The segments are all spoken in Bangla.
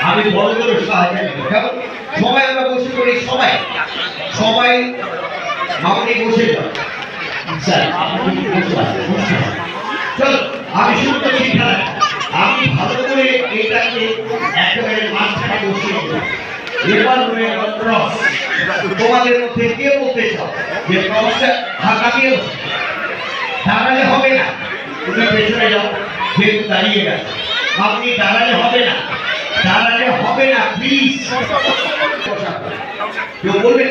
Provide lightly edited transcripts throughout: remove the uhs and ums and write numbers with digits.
আমি বড় বড় সাহায্য কেমন সবাই আমরা বসে করি সবাই সবাই আপনি বসে যান স্যার চলো আমি শুরু করছি খেলা আমি ভালো করে এটাকে একেবারে মাঝখানে বসিয়ে দেবো এবার ক্রস তোমাদের মধ্যে কে বলতে চাও যে ক্রসটা ফাঁকা দিয়ে দাঁড়ালে হবে না তুমি পেছনে যাও যেহেতু দাঁড়িয়ে গেছে আপনি দাঁড়ালে হবে না প্লিজ কেউ বলবেন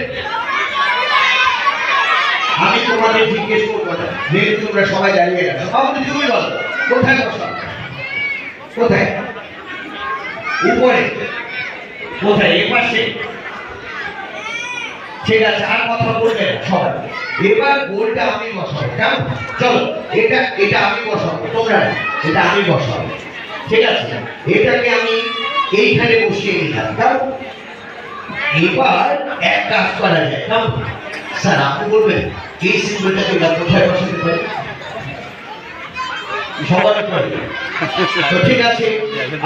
আমি তোমাদের জিজ্ঞেস করবো না যেহেতু তোমরা সবাই দাঁড়িয়ে গেছো আপনি তুমি বলো কোথায় বসা কোথায় উপরে কোথায় এ পাশে ঠিক আছে আর কথা বলবে সবাই এবার গোলটা আমি বসাবো কেমন চলো এটা আমি বসাবো তোমরা এটা আমি বসাবো ঠিক আছে এটাকে আমি এইখানে বসিয়ে দিলাম কেমন এবার এক কাজ করা যায় কেমন স্যার আপনি বলবেন এই সিম্বলটাকে কোথায় বসাতে পারি সবার করে তো ঠিক আছে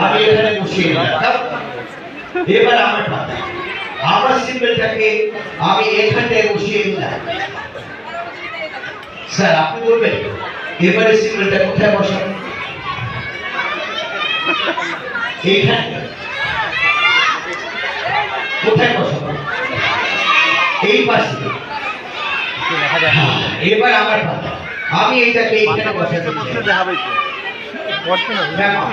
আমি এখানে বসিয়ে দিলাম এবার আমার পাতা আমার সিম্বলটাকে আমি এখানে বসিয়ে দিলাম স্যার আপনি বলবেন এবারে সিম্বলটা কোথায় বসাবো এইখানে কোথায় বসাবো এই পাশে এবার আমার পাতা আমি এইটাকে এইখানে বসাতে দেখাবো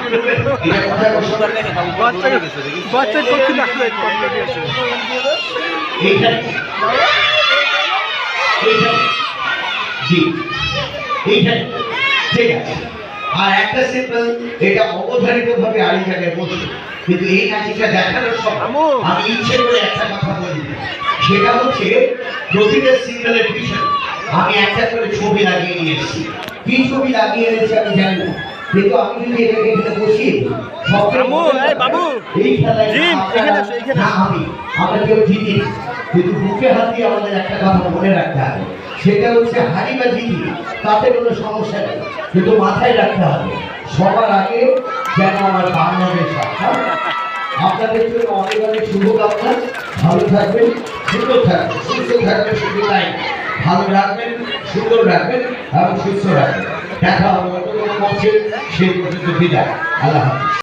আর একটা সিম্বল এটা অবধারিত ভাবে আরেক জায়গায় বসে কিন্তু এই নাচিটা দেখানোর সময় আমি ইচ্ছে করে একটা কথা বলি সেটা হচ্ছে প্রতিটা সিম্বলের পিছনে আমি একটা করে ছবি লাগিয়ে নিয়ে এসেছি কি ছবি লাগিয়ে এনেছি আমি জানি না কিন্তু আমি যদি এটাকে এখানে বসিয়ে এই খেলায় আমরা কেউ জিতি কিন্তু বুকে হাত দিয়ে আমাদের একটা কথা মনে রাখতে হবে সেটা হচ্ছে হারি বা জিতি তাতে কোনো সমস্যা নেই কিন্তু মাথায় রাখতে হবে সবার আগে যেন আমার বাংলাদেশ আপনাদের জন্য অনেক অনেক শুভকামনা ভালো থাকবেন সুন্দর থাকবেন সুস্থ থাকবেন শুধু তাই ভালো রাখবেন সুন্দর রাখবেন এবং সুস্থ রাখবেন দেখা হবে অন্য কোনো মঞ্চে সেই পর্যন্ত বিদায় আল্লাহ হাফেজ।